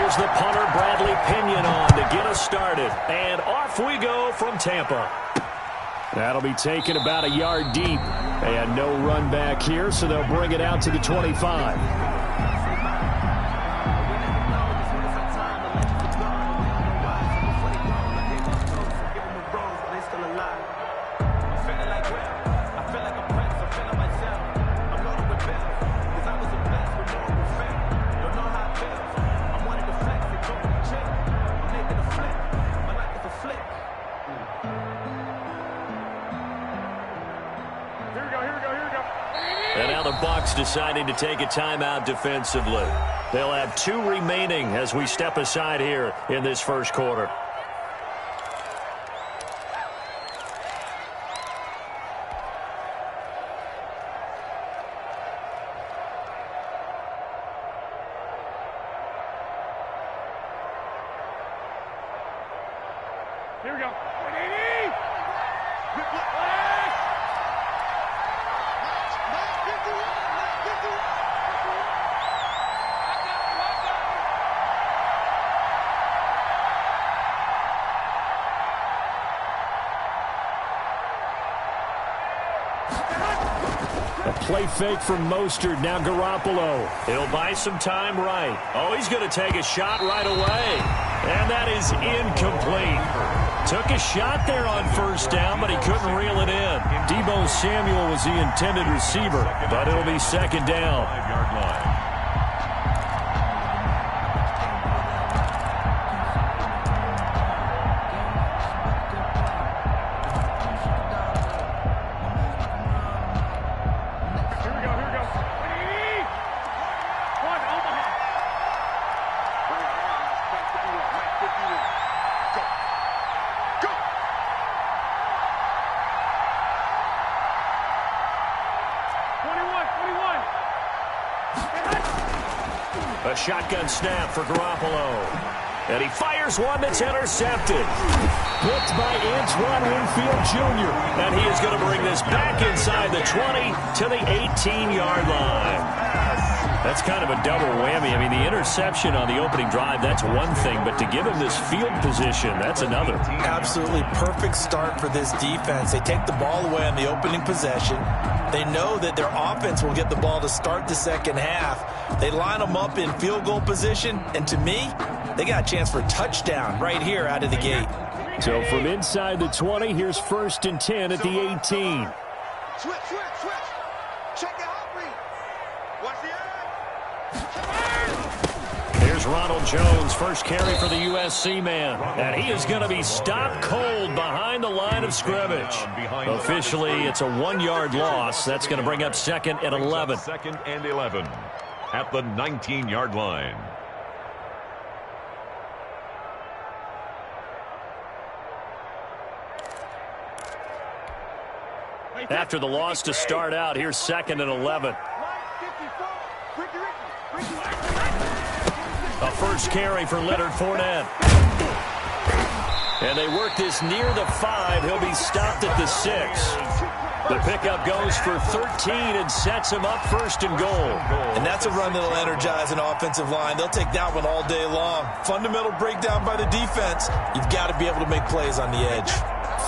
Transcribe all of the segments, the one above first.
Here's the punter, Bradley Pinion, on to get us started. And off we go from Tampa. That'll be taken about a yard deep. And no run back here, so they'll bring it out to the 25. And now the Bucs deciding to take a timeout defensively. They'll have 2 remaining as we step aside here in this first quarter. Here we go. A play fake from Mostert. Now Garoppolo. He'll buy some time right. Oh, he's going to take a shot right away. And that is incomplete. Took a shot there on first down, but he couldn't reel it in. Deebo Samuel was the intended receiver, but it'll be second down. 5-yard line. A shotgun snap for Garoppolo. And he fires one that's intercepted. Picked by Antoine Winfield Jr. And he is going to bring this back inside the 20 to the 18-yard line. That's kind of a double whammy. I mean, the interception on the opening drive, that's one thing. But to give him this field position, that's another. Absolutely perfect start for this defense. They take the ball away on the opening possession. They know that their offense will get the ball to start the second half. They line them up in field goal position, and to me, they got a chance for a touchdown right here out of the gate. So from inside the 20, here's 1st and 10 at the 18. Switch. Check the hot read. Watch the eye. Here's Ronald Jones, first carry for the USC man. And he is going to be stopped cold behind the line of scrimmage. Officially, it's a 1-yard loss. That's going to bring up 2nd and 11. 2nd and 11 at the 19-yard line. After the loss to start out, here's 2nd and 11. A first carry for Leonard Fournette. And they work this near the 5. He'll be stopped at the 6. The pickup goes for 13 and sets him up 1st and goal. And that's a run that'll energize an offensive line. They'll take that one all day long. Fundamental breakdown by the defense. You've got to be able to make plays on the edge.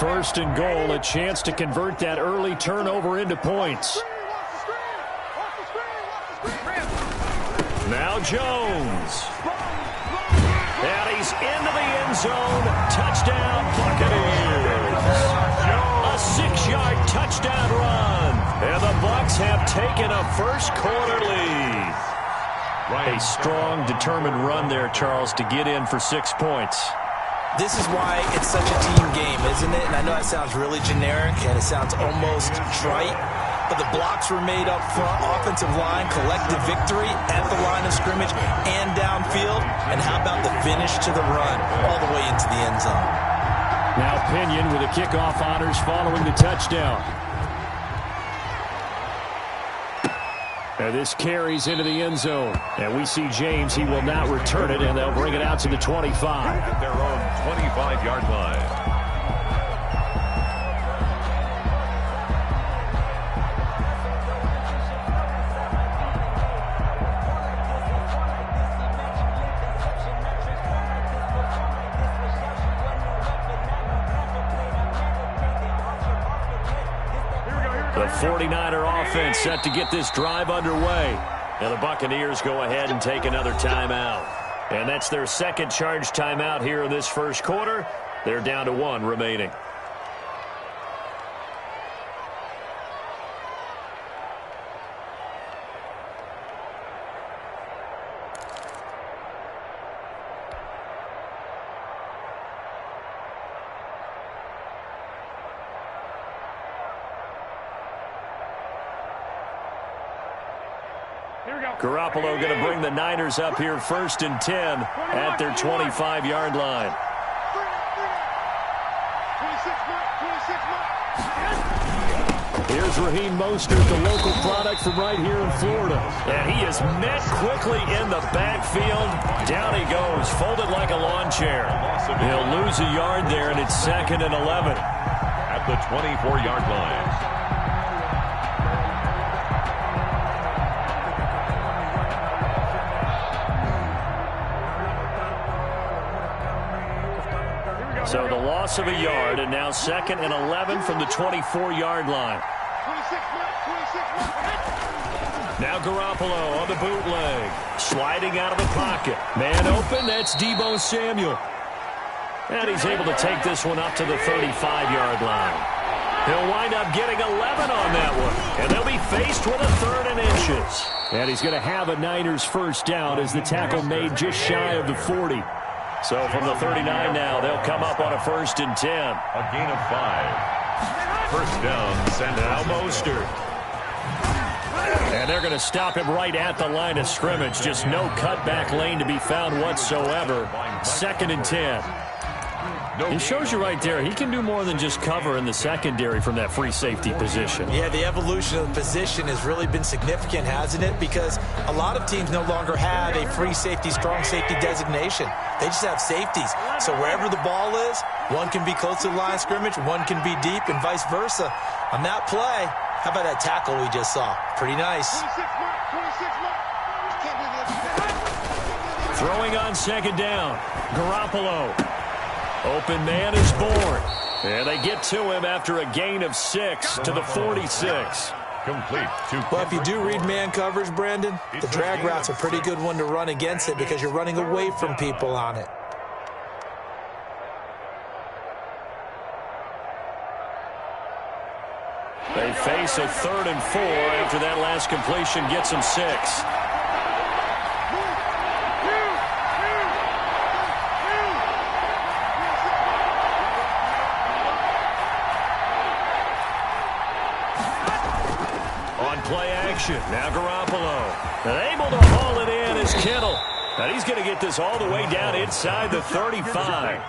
1st and goal, a chance to convert that early turnover into points. Now Jones. And he's into the end zone. Touchdown, Buccaneers. A 6-yard touchdown run. And the Bucs have taken a first-quarter lead. A strong, determined run there, Charles, to get in for 6 points. This is why it's such a team game, isn't it? And I know that sounds really generic, and it sounds almost trite. But the blocks were made up front, offensive line, collective victory at the line of scrimmage and downfield. And how about the finish to the run all the way into the end zone? Now Pinion with the kickoff honors following the touchdown. And this carries into the end zone. And we see James. He will not return it, and they'll bring it out to the 25. At their own 25-yard line. 49er offense set to get this drive underway. And the Buccaneers go ahead and take another timeout. And that's their second charge timeout here in this first quarter. They're down to 1 remaining. Garoppolo going to bring the Niners up here 1st and 10 at their 25-yard line. Here's Raheem Mostert, the local product from right here in Florida. And he is met quickly in the backfield. Down he goes, folded like a lawn chair. He'll lose a yard there, and it's 2nd and 11. At the 24-yard line. So the loss of a yard, and now 2nd and 11 from the 24-yard line. Now Garoppolo on the bootleg, sliding out of the pocket. Man open, that's Deebo Samuel. And he's able to take this one up to the 35-yard line. He'll wind up getting 11 on that one, and they'll be faced with a 3rd and inches. And he's going to have a Niners first down as the tackle made just shy of the 40. So from the 39 now, they'll come up on a 1st and 10. A gain of 5. First down, San Now Mostert. And they're going to stop him right at the line of scrimmage. Just no cutback lane to be found whatsoever. 2nd and 10. He shows you right there, he can do more than just cover in the secondary from that free safety position. Yeah, the evolution of the position has really been significant, hasn't it? Because a lot of teams no longer have a free safety, strong safety designation. They just have safeties. So wherever the ball is, one can be close to the line of scrimmage, one can be deep, and vice versa. On that play, how about that tackle we just saw? Pretty nice. Throwing on 2nd down, Garoppolo. Open man is born. And they get to him after a gain of 6 to the 46. Complete. Well, if you do read man coverage, Brandon, the drag route's a pretty good one to run against it because you're running away from people on it. They face a 3rd and 4 after that last completion gets them 6. Play action. Now Garoppolo. And able to haul it in is Kittle. And he's going to get this all the way down inside the 35.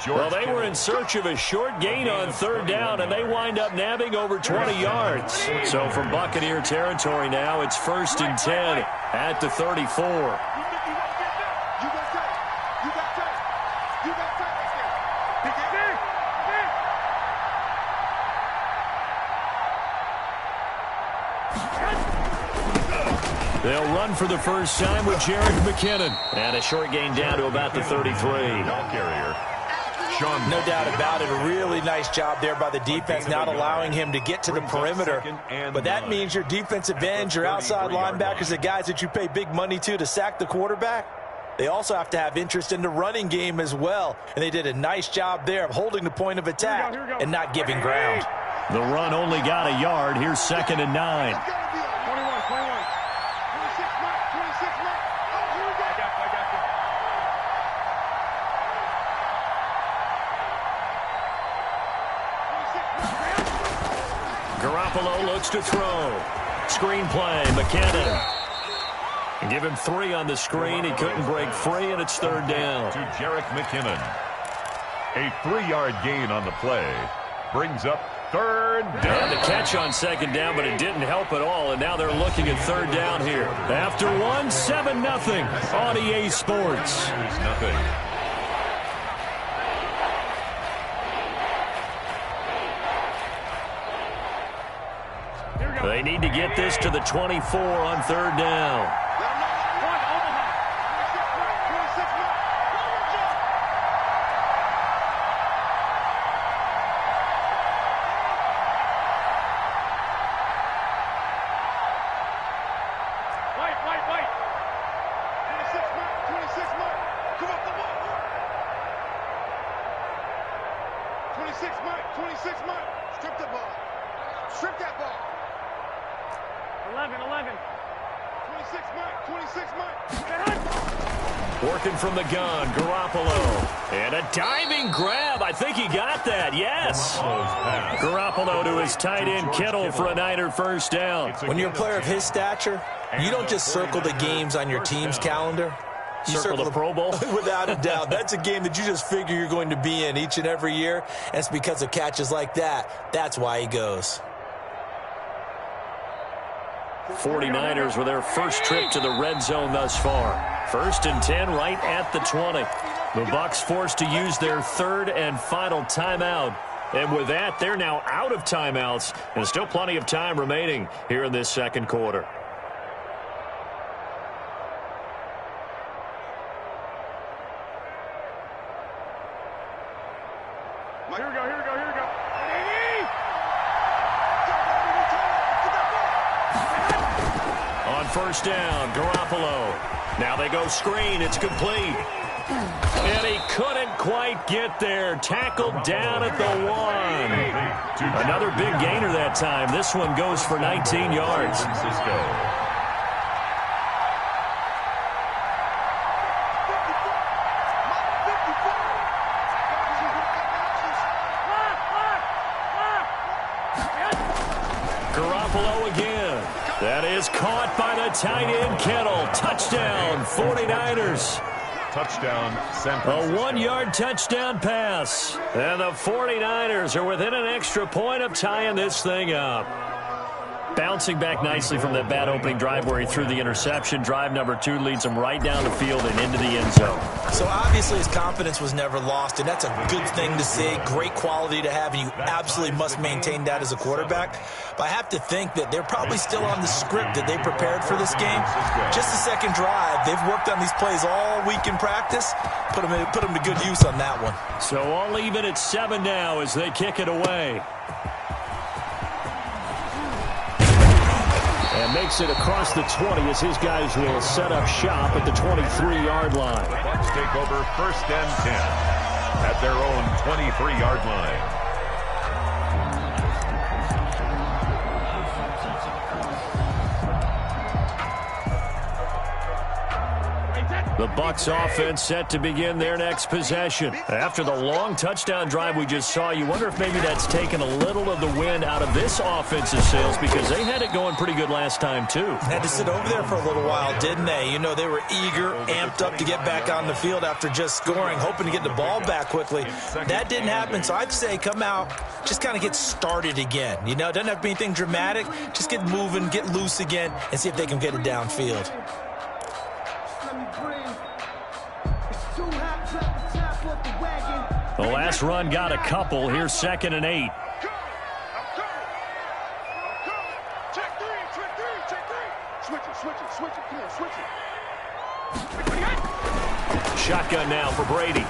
Well, they were in search of a short gain on 3rd down, and they wind up nabbing over 20 yards. So from Buccaneer territory now, it's 1st and 10 at the 34. They'll run for the first time with Jerick McKinnon. And a short gain down to about the 33. No doubt about it. A really nice job there by the defense, not allowing him to get to the perimeter. But that means your defensive ends, your outside linebackers, the guys that you pay big money to sack the quarterback, they also have to have interest in the running game as well. And they did a nice job there of holding the point of attack and not giving ground. The run only got a yard. Here's 2nd and 9. Garoppolo looks to throw. Screen play, McKinnon. Give him 3 on the screen. He couldn't break free, and it's 3rd down. To Jerick McKinnon. A 3-yard gain on the play. Brings up 3rd down. And the catch on 2nd down, but it didn't help at all, and now they're looking at 3rd down here. After 1, 7-0 on EA Sports. It's nothing. They need to get this to the 24 on 3rd down. White. 26 Mike. 26 Mike. Come up the ball. 26 Mike. 26 Mike. Strip the ball. Strip that ball. 11. 26 Mike. 26 Mike. Working from the gun, Garoppolo. And a diving grab. I think he got that, yes. Garoppolo to his tight end, Kittle, for a Niner first down. When you're a player of his stature, you don't just circle the games on your team's calendar. You circle the Pro Bowl? Without a doubt. That's a game that you just figure you're going to be in each and every year. And it's because of catches like that. That's why he goes. 49ers with their first trip to the red zone thus far. 1st and 10 right at the 20. The Bucs forced to use their third and final timeout. And with that, they're now out of timeouts. And still plenty of time remaining here in this second quarter. Here we go. On first down, Garoppolo. Now they go screen. It's complete. And he couldn't quite get there. Tackled down at the 1. Another big gainer that time. This one goes for 19 yards. Garoppolo again. That is caught by the tight end, Kittle. Touchdown, 49ers. Touchdown, San A Francisco. 1-yard touchdown pass. And the 49ers are within an extra point of tying this thing up. Bouncing back nicely from that bad opening drive where he threw the interception. Drive number 2 leads him right down the field and into the end zone. So obviously his confidence was never lost, and that's a good thing to see. Great quality to have, and you absolutely must maintain that as a quarterback. But I have to think that they're probably still on the script that they prepared for this game. Just the second drive. They've worked on these plays all week in practice. Put them to good use on that one. So all even at 7 now as they kick it away. And makes it across the 20 as his guys will set up shop at the 23-yard line. The Bucs take over 1st and 10 at their own 23-yard line. The Bucs offense set to begin their next possession. After the long touchdown drive we just saw, you wonder if maybe that's taken a little of the wind out of this offensive sails because they had it going pretty good last time too. Had to sit over there for a little while, didn't they? You know, they were eager, amped up to get back on the field after just scoring, hoping to get the ball back quickly. That didn't happen, so I'd say come out, just kind of get started again. You know, it doesn't have to be anything dramatic. Just get moving, get loose again, and see if they can get it downfield. The last run got a couple. Here's 2nd and 8. Check three. Switch it. Come on, switch it. Shotgun now for Brady.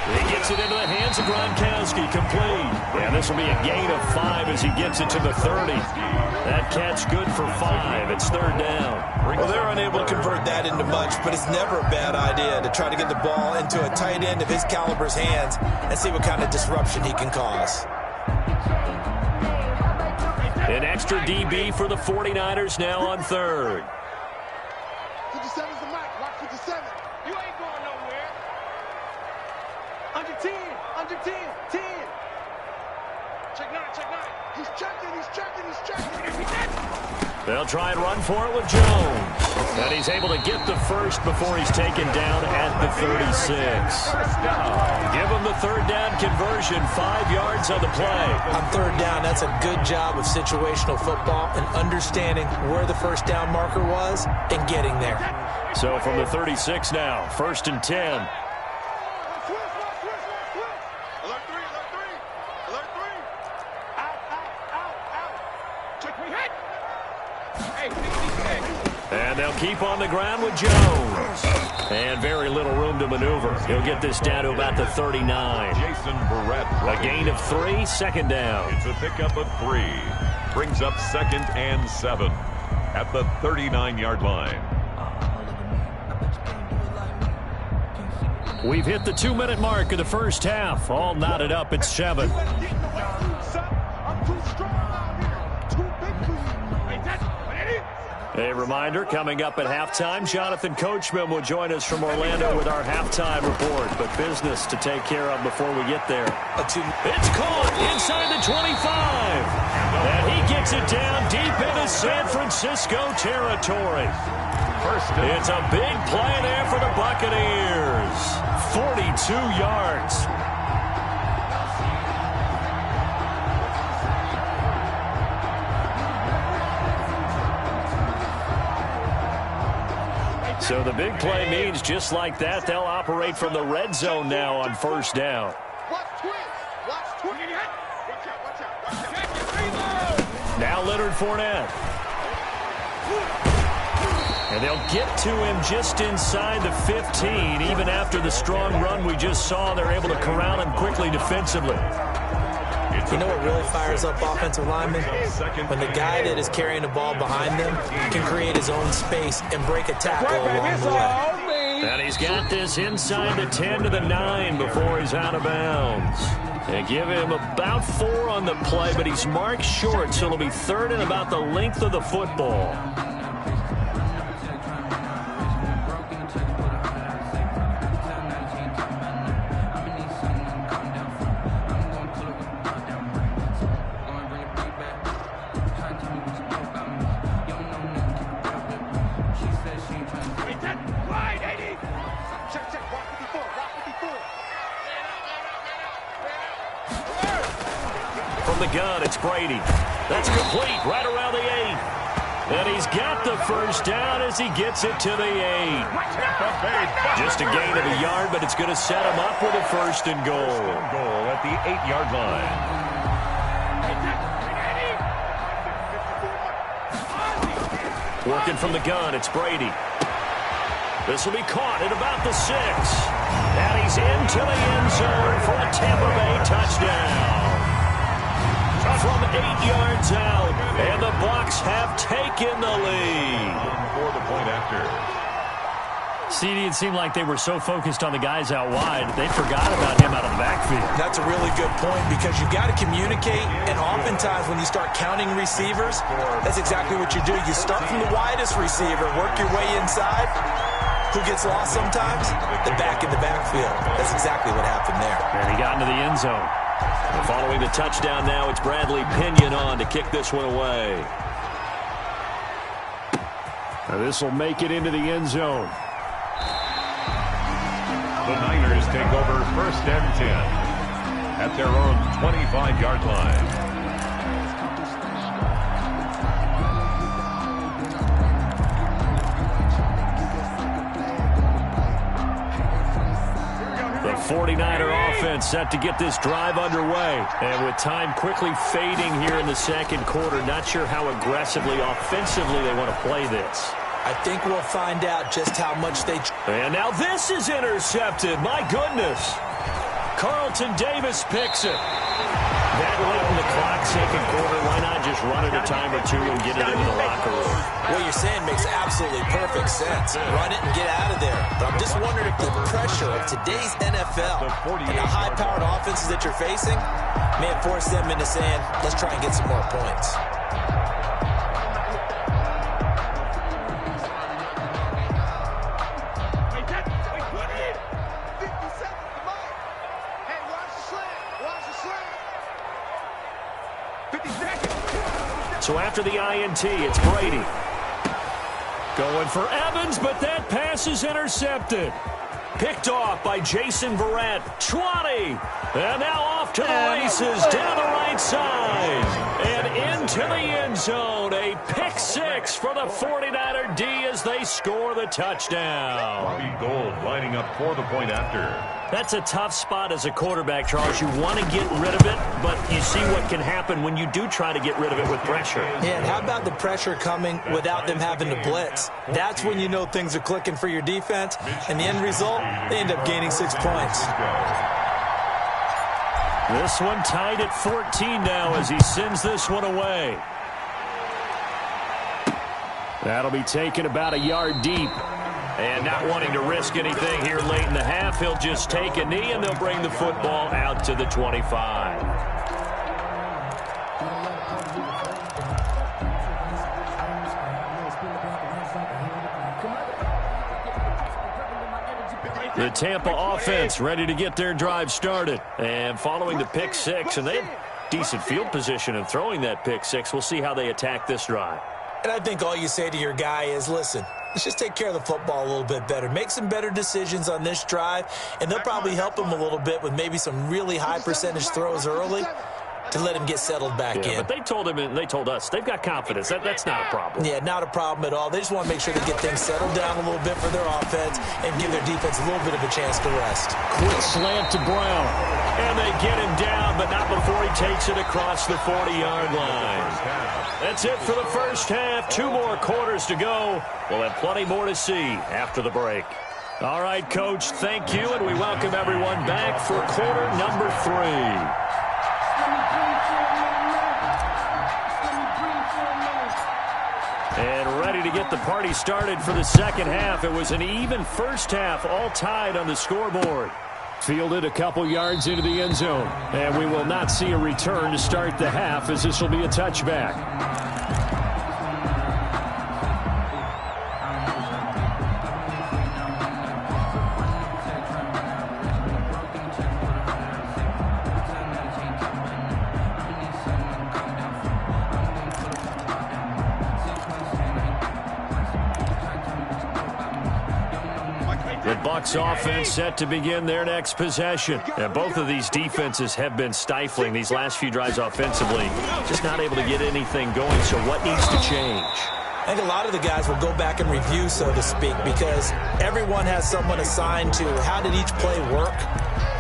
He gets it into the hands of Gronkowski, complete. And this will be a gain of 5 as he gets it to the 30. That catch good for 5. It's 3rd down. Well, they're unable to convert that into much, but it's never a bad idea to try to get the ball into a tight end of his caliber's hands and see what kind of disruption he can cause. An extra DB for the 49ers now on 3rd. 57's the mic. Watch 57. You ain't going nowhere. Under 10. 10. Check 9. He's checking. They'll try and run for it with Jones. And he's able to get the first before he's taken down at the 36. Give him the 3rd down conversion, 5 yards on the play. On 3rd down, that's a good job of situational football and understanding where the 1st down marker was and getting there. So from the 36 now, 1st and 10. Alert 3. Out. Check me hit. Hey. And they'll keep on the ground with Jones. And very little room to maneuver. He'll get this down to about the 39. Jason Barrett. A gain of 3, 2nd down. It's a pickup of 3. Brings up 2nd and 7 at the 39-yard line. We've hit the 2-minute mark of the first half. All knotted up at 7. A reminder, coming up at halftime, Jonathan Coachman will join us from Orlando with our halftime report. But business to take care of before we get there. It's caught inside the 25. And he gets it down deep into San Francisco territory. It's a big play there for the Buccaneers. 42 yards. So the big play means just like that, they'll operate from the red zone now on first down. Now Leonard Fournette. And they'll get to him just inside the 15. Even after the strong run we just saw, they're able to corral him quickly defensively. You know what really fires up offensive linemen? When the guy that is carrying the ball behind them can create his own space and break a tackle along the way. And he's got this inside the 10 to the 9 before he's out of bounds. They give him about 4 on the play, but he's marked short, so it'll be third and about the length of the football. From the gun, it's Brady. That's complete right around the 8. And he's got the first down as he gets it to the 8. Just a gain of a yard, but it's going to set him up with a first and goal. Goal at the 8-yard line. Working from the gun, it's Brady. This will be caught at about the 6. And he's into the end zone for a Tampa Bay touchdown. From 8 yards out, and the Bucs have taken the lead. For the point after. CD, it seemed like they were so focused on the guys out wide, they forgot about him out of the backfield. That's a really good point because you've got to communicate, and oftentimes when you start counting receivers, that's exactly what you do. You start from the widest receiver, work your way inside. Who gets lost sometimes? The back in the backfield. That's exactly what happened there. And he got into the end zone. And following the touchdown now, it's Bradley Pinion on to kick this one away. Now this will make it into the end zone. The Niners take over first and 10 at their own 25-yard line. The 49er offense set to get this drive underway. And with time quickly fading here in the second quarter, not sure how aggressively, offensively they want to play this. I think we'll find out just how much they... And now this is intercepted. My goodness. Carlton Davis picks it. That late in the clock, second quarter, why not just run it a time or two and get it into the locker room? What you're saying makes absolutely perfect sense. Run it and get out of there. But I'm just wondering if the pressure of today's NFL and the high-powered offenses that you're facing may have forced them into saying, let's try and get some more points. So after the INT, it's Brady. Going for Evans, but that pass is intercepted. Picked off by Jason Verrett. 20. And now off to the races down the right side. And into the end zone. A pick 6 for the 49er D as they score the touchdown. Bobby Gold lining up for the point after. That's a tough spot as a quarterback, Charles. You want to get rid of it, but you see what can happen when you do try to get rid of it with pressure. Yeah, and how about the pressure coming without them having to blitz? That's when you know things are clicking for your defense, and the end result, they end up gaining 6 points. This one tied at 14 now as he sends this one away. That'll be taken about a yard deep. And not wanting to risk anything here late in the half, he'll just take a knee, and they'll bring the football out to the 25. The Tampa offense ready to get their drive started. And following the pick six, and they had decent field position in throwing that pick six. We'll see how they attack this drive. And I think all you say to your guy is, listen, let's just take care of the football a little bit better. Make some better decisions on this drive, and they'll probably help him a little bit with maybe some really high percentage throws early to let him get settled back in. But they told him, and they told us, they've got confidence. That's not a problem. Yeah, not a problem at all. They just want to make sure they get things settled down a little bit for their offense and give their defense a little bit of a chance to rest. Quick slant to Brown. And they get him down, but not before he takes it across the 40-yard line. That's it for the first half. 2 more quarters to go. We'll have plenty more to see after the break. All right, Coach, thank you, and we welcome everyone back for quarter number 3. And ready to get the party started for the second half. It was an even first half, all tied on the scoreboard. Fielded a couple yards into the end zone. And we will not see a return to start the half, as this will be a touchback. Bucs offense set to begin their next possession. And both of these defenses have been stifling these last few drives offensively. Just not able to get anything going, so what needs to change? I think a lot of the guys will go back and review, so to speak, because everyone has someone assigned to how did each play work.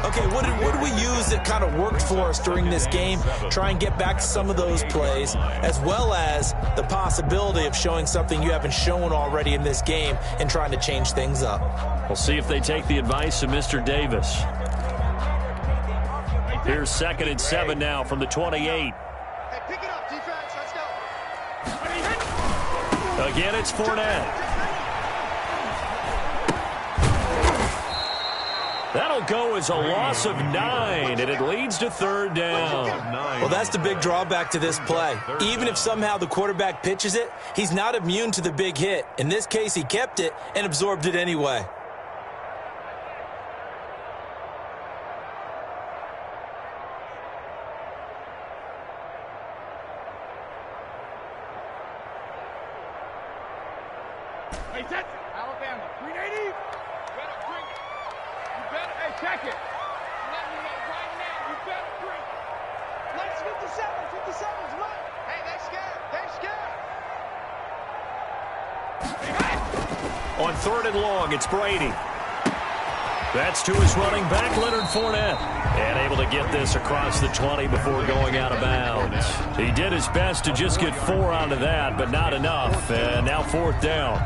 Okay, what did we use that kind of worked for us during this game? Try and get back to some of those plays, as well as the possibility of showing something you haven't shown already in this game and trying to change things up. We'll see if they take the advice of Mr. Davis. Here's 2nd and 7 now from the 28. Hey, pick it up, defense. Let's go. Again, it's Fournette. That'll go as a loss of 9, and it leads to 3rd down. Well, that's the big drawback to this play. Even if somehow the quarterback pitches it, he's not immune to the big hit. In this case, he kept it and absorbed it anyway. Hey, that's Alabama. 380. You better bring it. You better, hey, check it. Let me know right now. You better bring it. Let's 57. 57's right. Hey, they scared. They scared. On 3rd and long, it's Brady. That's to his running back, Leonard Fournette. And able to get this across the 20 before going out of bounds. He did his best to just get 4 out of that, but not enough. And now 4th down.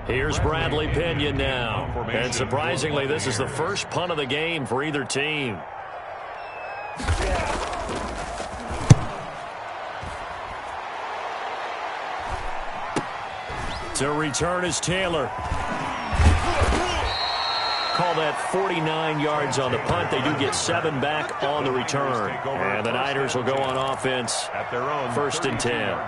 Here's Bradley Pinion now. And surprisingly, this is the first punt of the game for either team. To return is Taylor. Call that 49 yards on the punt. They do get 7 back on the return. And the Niners will go on offense at their own 1st and 10.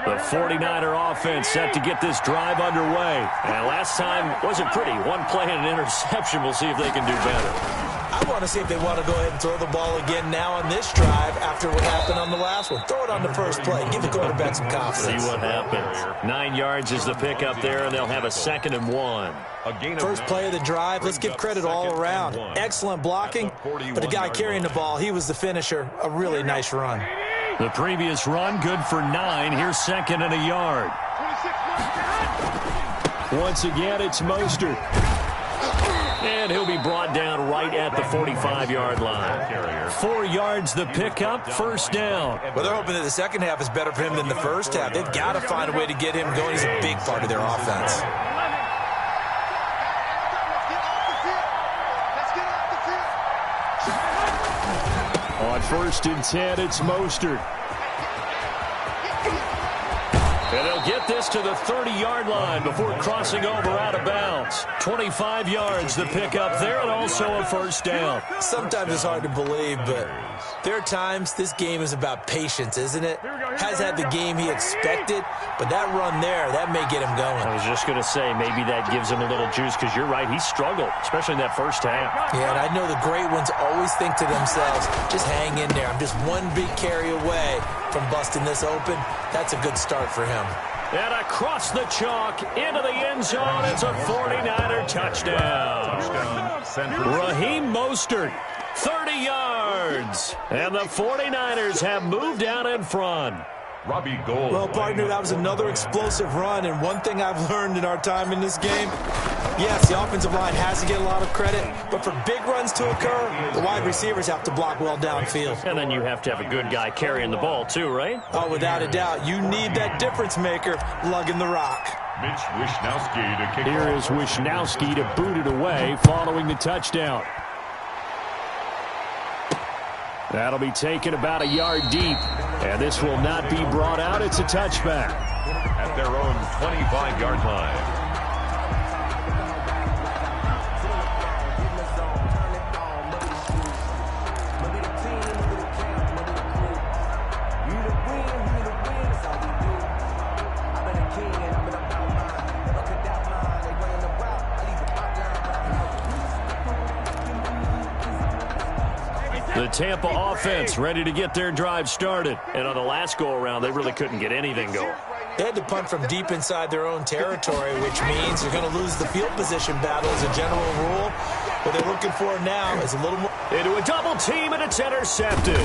The 49er offense set to get this drive underway. And last time wasn't pretty. 1 play and an interception. We'll see if they can do better. I want to see if they want to go ahead and throw the ball again now on this drive after what happened on the last one. Throw it on the first play. Give the quarterback some confidence. See what happens. 9 yards is the pickup there, and they'll have a 2nd and 1. First play of the drive. Let's give credit all around. Excellent blocking, but the guy carrying the ball, he was the finisher. A really nice run. The previous run, good for 9. Here's 2nd and a yard. 26 Once again, it's Mostert. And he'll be brought down right at the 45-yard line. 4 yards the pickup, first down. Well, they're hoping that the second half is better for him than the first half. They've got to find a way to get him going. He's a big part of their offense. On 1st and 10, it's Mostert. And they'll get this to the 30-yard line before crossing over out of bounds. 25 yards the pickup there, and also a first down. Sometimes it's hard to believe, but there are times this game is about patience, isn't it? Has had the game he expected, but that run there, that may get him going. I was just going to say, maybe that gives him a little juice, because you're right, he struggled, especially in that first half. Yeah, and I know the great ones always think to themselves, just hang in there. I'm just one big carry away from busting this open. That's a good start for him. And across the chalk, into the end zone, it's a 49er touchdown. Raheem Mostert, 30 yards. And the 49ers have moved out in front. Robbie Gould. Well, partner, that was another explosive run, and one thing I've learned in our time in this game, yes, the offensive line has to get a lot of credit, but for big runs to occur, the wide receivers have to block well downfield. And then you have to have a good guy carrying the ball too, right? Oh, without a doubt. You need that difference maker lugging the rock. Mitch Wishnowsky to kick Here off. is Wishnowsky to boot it away following the touchdown. That'll be taken about a yard deep. And this will not be brought out. It's a touchback. At their own 25-yard line. The Tampa offense ready to get their drive started. And on the last go-around, they really couldn't get anything going. They had to punt from deep inside their own territory, which means they're going to lose the field position battle as a general rule. What they're looking for now is a little more. Into a double team, and it's intercepted.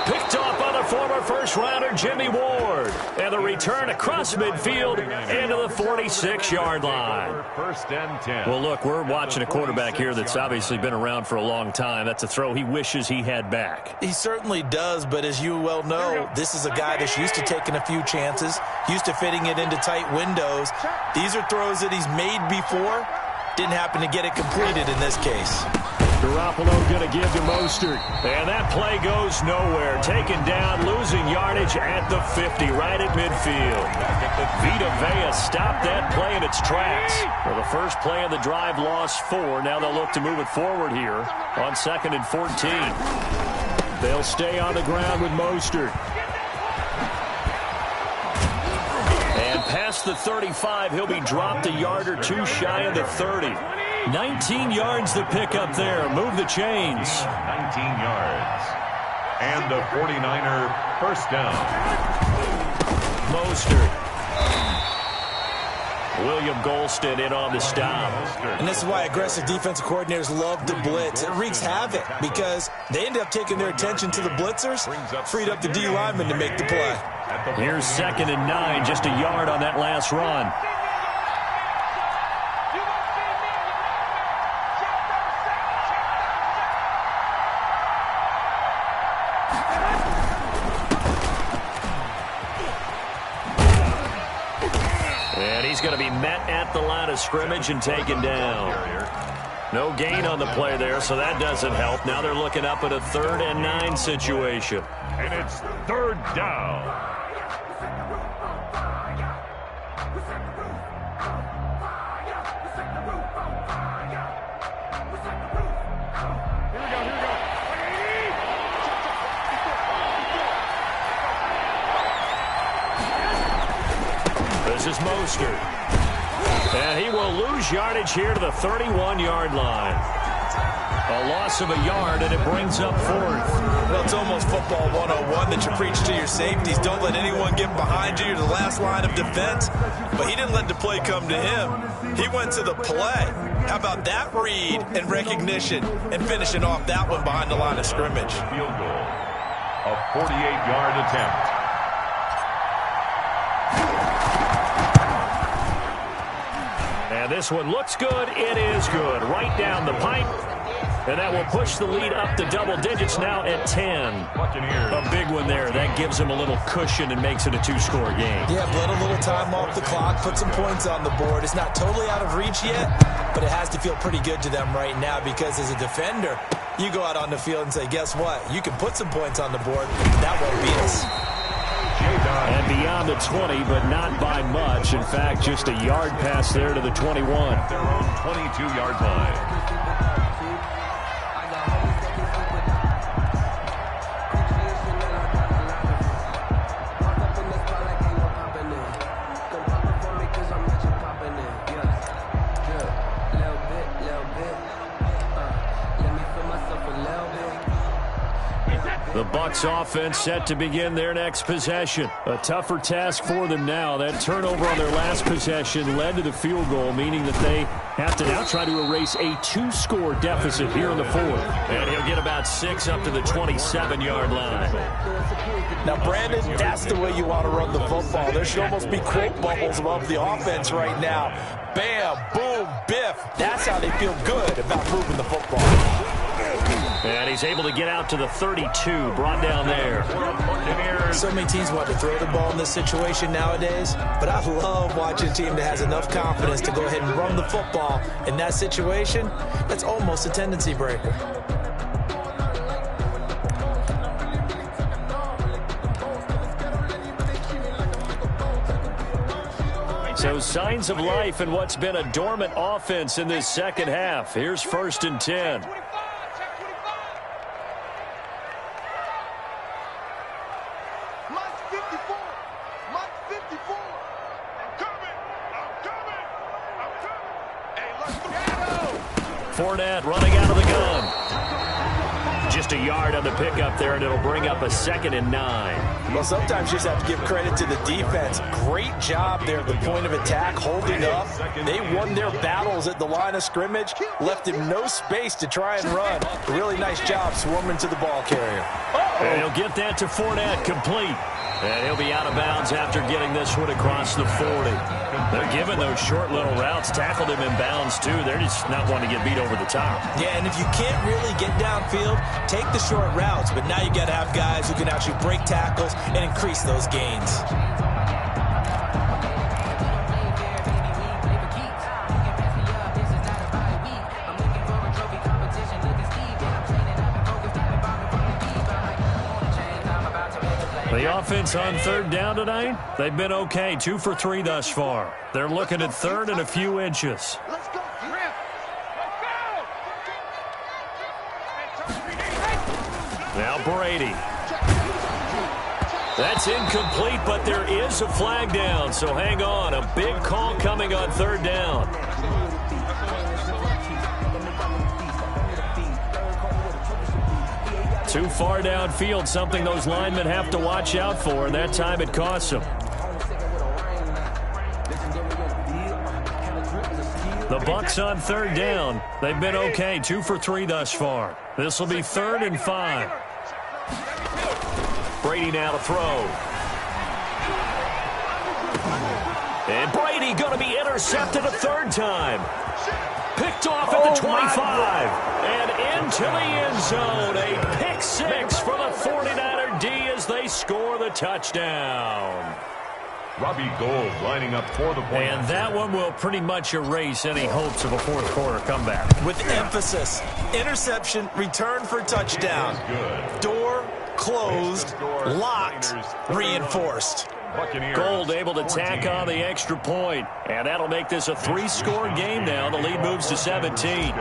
Picked off by the former first-rounder Jimmy Ward. And the return across midfield into the 46-yard line. 1st and 10. Well, look, we're watching a quarterback here that's obviously been around for a long time. That's a throw he wishes he had back. He certainly does, but as you well know, this is a guy that's used to taking a few chances, used to fitting it into tight windows. These are throws that he's made before. Didn't happen to get it completed in this case. Garoppolo going to give to Mostert. And that play goes nowhere. Taken down, losing yardage at the 50, right at midfield. Vita Vea stopped that play in its tracks. For the first play of the drive, lost 4. Now they'll look to move it forward here on 2nd and 14. They'll stay on the ground with Mostert. And past the 35, he'll be dropped a yard or two shy of the 30. 19 yards the pickup there. Move the chains. 19 yards. And the 49er first down. Mostert. William Golston in on the stop. And this is why aggressive defensive coordinators love to blitz. It wreaks havoc because they end up taking their attention to the blitzers, freed up the D lineman to make the play. Here's 2nd and 9, just a yard on that last run. And he's going to be met at the line of scrimmage and taken down. No gain on the play there, so that doesn't help. Now they're looking up at a 3rd and 9 situation. And it's 3rd down. This is Mostert. And he will lose yardage here to the 31-yard line. A loss of a yard, and it brings up 4th. Well, it's almost football 101 that you preach to your safeties. Don't let anyone get behind you. You're the last line of defense. But he didn't let the play come to him. He went to the play. How about that read and recognition and finishing off that one behind the line of scrimmage? Field goal. A 48-yard attempt. And And this one looks good. It is good. Right down the pipe. And that will push the lead up to double digits now at 10. Buccaneers. A big one there. That gives them a little cushion and makes it a two-score game. Yeah, bled a little time off the clock, put some points on the board. It's not totally out of reach yet, but it has to feel pretty good to them right now because as a defender, you go out on the field and say, guess what? You can put some points on the board. That won't beat us. And beyond the 20, but not by much. In fact, just a yard pass there to the 21. Their own 22-yard line. The Bucs offense set to begin their next possession. A tougher task for them now. That turnover on their last possession led to the field goal, meaning that they have to now try to erase a two-score deficit here in the fourth. And he'll get about 6 up to the 27-yard line. Now, Brandon, that's the way you want to run the football. There should almost be quote bubbles above the offense right now. Bam, boom, biff. That's how they feel good about moving the football. And he's able to get out to the 32, brought down there. So many teams want to throw the ball in this situation nowadays, but I love watching a team that has enough confidence to go ahead and run the football in that situation. That's almost a tendency breaker. So signs of life in what's been a dormant offense in this second half. Here's 1st and 10. Fournette running out of the gun. Just a yard on the pickup there, and it'll bring up a 2nd and 9. Well, sometimes you just have to give credit to the defense. Great job there at the point of attack, holding up. They won their battles at the line of scrimmage, left him no space to try and run. A really nice job swarming to the ball carrier. And he'll get that to Fournette, complete. And he'll be out of bounds after getting this one across the 40. They're giving those short little routes, tackled him in bounds too. They're just not wanting to get beat over the top. Yeah, and if you can't really get downfield, take the short routes. But now you got to have guys who can actually break tackles and increase those gains. The offense on 3rd down tonight, they've been okay. 2 for 3 thus far. They're looking at 3rd and a few inches. Let's go. Now Brady. That's incomplete, but there is a flag down, so hang on. A big call coming on 3rd down. Too far downfield, something those linemen have to watch out for, and that time it costs them. The Bucs on 3rd down. They've been okay, 2 for 3 thus far. This will be 3rd and 5. Brady now to throw. And Brady going to be intercepted a 3rd time. Picked off at the 25. And into the end zone. A pick 6 for the 49er D as they score the touchdown. Robbie Gould lining up for the point. And that one will pretty much erase any hopes of a fourth quarter comeback. With emphasis, interception, return for touchdown. Door closed, locked, reinforced. Gould able to tack on the extra point, and that'll make this a 3-score game now. The lead moves to 17.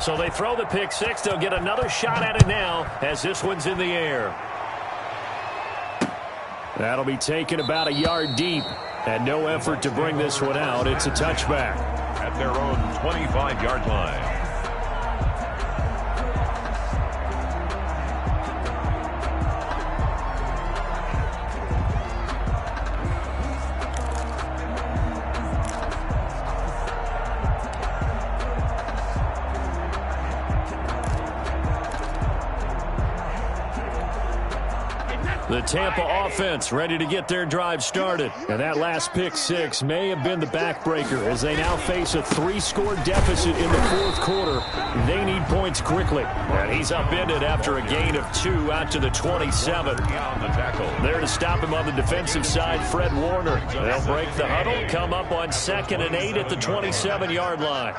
So they throw the pick 6. They'll get another shot at it now as this one's in the air. That'll be taken about a yard deep, and no effort to bring this one out. It's a touchback. At their own 25-yard line. The Tampa offense ready to get their drive started. And that last pick six may have been the backbreaker as they now face a 3-score deficit in the fourth quarter. They need points quickly. And he's upended after a gain of 2 out to the 27. There to stop him on the defensive side, Fred Warner. They'll break the huddle, come up on 2nd and 8 at the 27-yard line.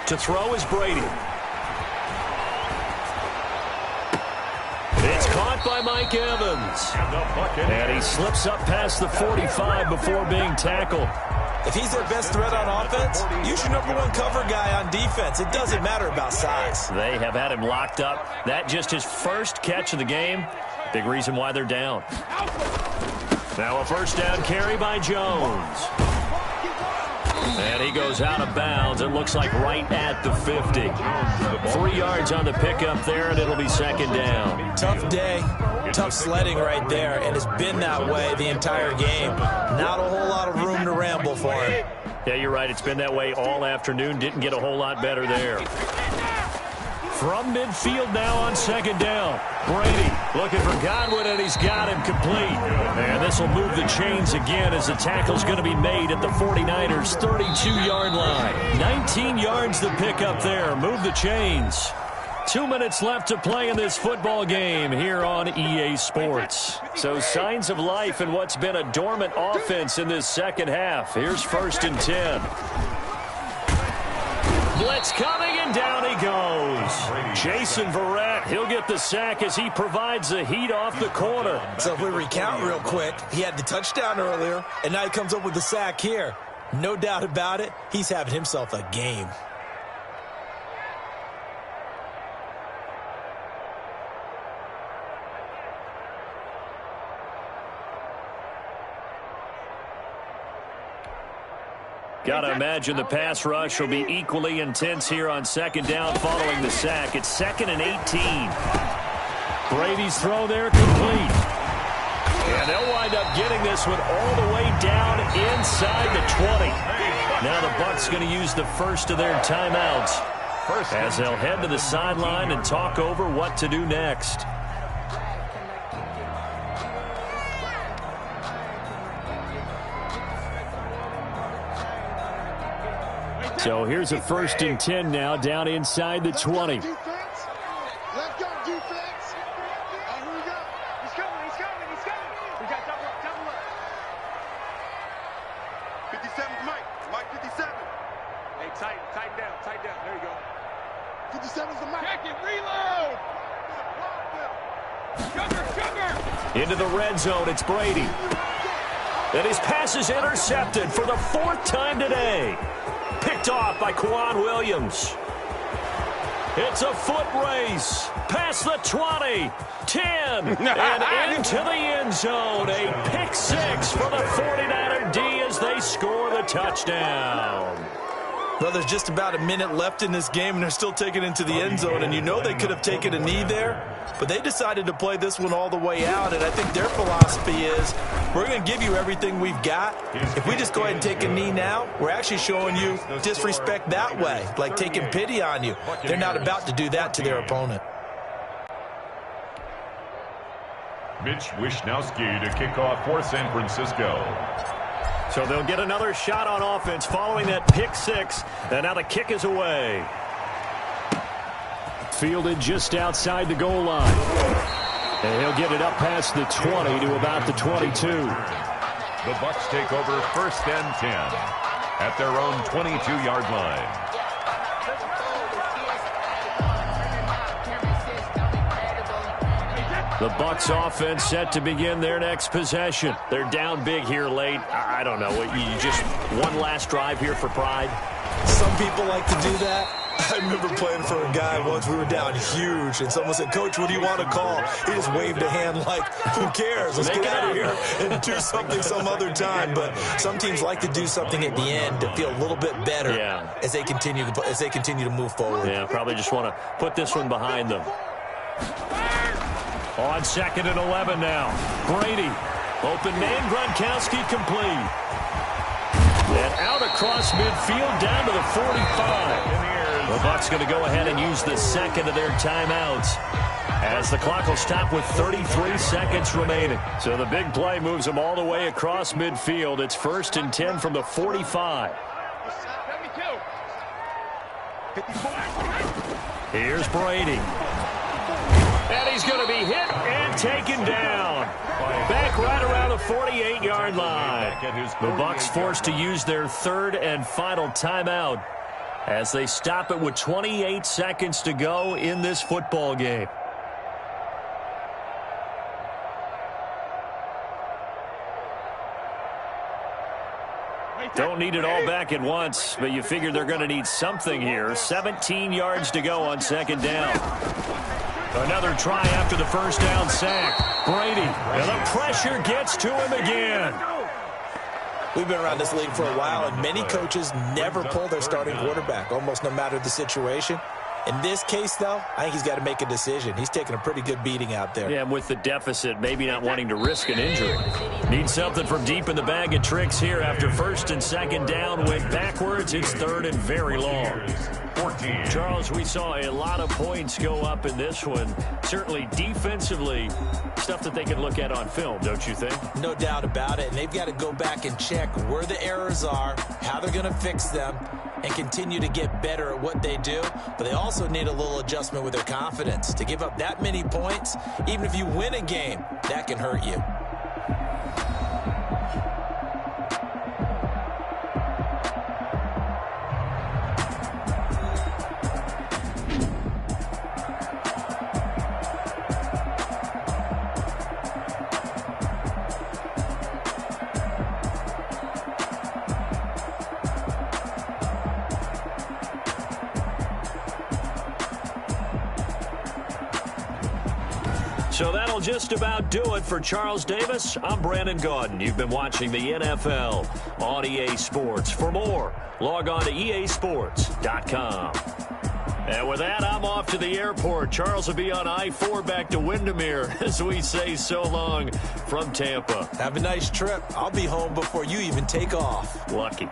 To throw is Brady. It's caught by Mike Evans. And he slips up past the 45 before being tackled. If he's their best threat on offense, use your #1 cover guy on defense. It doesn't matter about size. They have had him locked up. That just his first catch of the game. Big reason why they're down. Now a first down carry by Jones. And he goes out of bounds. It looks like right at the 50. 3 yards on the pickup there, and it'll be 2nd down. Tough day. Tough sledding right there, and it's been that way the entire game. Not a whole lot of room to ramble for him. Yeah, you're right. It's been that way all afternoon. Didn't get a whole lot better there. From midfield now on 2nd down. Brady looking for Godwin, and he's got him complete. And this will move the chains again as the tackle's going to be made at the 49ers' 32-yard line. 19 yards to pick up there. Move the chains. 2 minutes left to play in this football game here on EA Sports. So signs of life in what's been a dormant offense in this second half. Here's 1st and 10. Blitz coming, and down he goes. Jason Verrett, he'll get the sack as he provides the heat off the corner. So if we recount real quick, he had the touchdown earlier, and now he comes up with the sack here. No doubt about it, he's having himself a game. Got to imagine the pass rush will be equally intense here on 2nd down following the sack. It's 2nd and 18. Brady's throw there complete. And they'll wind up getting this one all the way down inside the 20. Now the Bucs going to use the first of their timeouts as they'll head to the sideline and talk over what to do next. So here's a 1st and 10 now down inside the 20. Let's go, defense. Oh, here we go. He's coming, he's coming, he's coming. We got double up, double up. 57's Mike. Mike 57. Hey, tighten down, tighten down. There you go. 57's the Mike. Check it, reload. Sugar. Into the red zone, it's Brady. And his pass is intercepted for the 4th time today. Picked off by Quan Williams. It's a foot race. Past the 20, 10, and into the end zone. A pick six for the 49er D as they score the touchdown. Well, there's just about a minute left in this game, and they're still taking it into the end zone. And you know they could have taken a knee there, but they decided to play this one all the way out. And I think their philosophy is, we're going to give you everything we've got. If we just go ahead and take a knee now, we're actually showing you disrespect that way, like taking pity on you. They're not about to do that to their opponent. Mitch Wishnowsky to kick off for San Francisco. So they'll get another shot on offense following that pick six. And now the kick is away. Fielded just outside the goal line. And he'll get it up past the 20 to about the 22. The Bucs take over 1st and 10 at their own 22-yard line. The Bucs offense set to begin their next possession. They're down big here late. I don't know. You just one last drive here for pride? Some people like to do that. I remember playing for a guy once. We were down huge, and someone said, "Coach, what do you want to call?" He just waved a hand like, who cares? Let's get out of here and do something some other time. But some teams like to do something at the end to feel a little bit better as they continue to move forward. Yeah, probably just want to put this one behind them. On 2nd and 11 now. Brady. Open man, Gronkowski complete. And out across midfield down to the 45. The Bucs going to go ahead and use the second of their timeouts. as the clock will stop with 33 seconds remaining. So the big play moves them all the way across midfield. It's 1st and 10 from the 45. Here's Brady. And he's going to be hit and taken down. Back right around the 48-yard line. The Bucs forced to use their 3rd and final timeout as they stop it with 28 seconds to go in this football game. Don't need it all back at once, but you figure they're going to need something here. 17 yards to go on 2nd down. Another try after the 1st down sack. Brady, and the pressure gets to him again. We've been around this league for a while, and many coaches never pull their starting quarterback, almost no matter the situation. In this case, though, I think he's got to make a decision. He's taking a pretty good beating out there. Yeah, and with the deficit, maybe not wanting to risk an injury. Need something from deep in the bag of tricks here after 1st and 2nd down. Went backwards. It's 3rd and very long. 14. Charles, we saw a lot of points go up in this one. Certainly defensively, stuff that they can look at on film, don't you think? No doubt about it. And they've got to go back and check where the errors are, how they're going to fix them, and continue to get better at what they do. But they also need a little adjustment with their confidence. To give up that many points, even if you win a game, that can hurt you. So that'll just about do it for Charles Davis. I'm Brandon Gaudin. You've been watching the NFL on EA Sports. For more, log on to easports.com. And with that, I'm off to the airport. Charles will be on I-4 back to Windermere as we say so long from Tampa. Have a nice trip. I'll be home before you even take off. Lucky.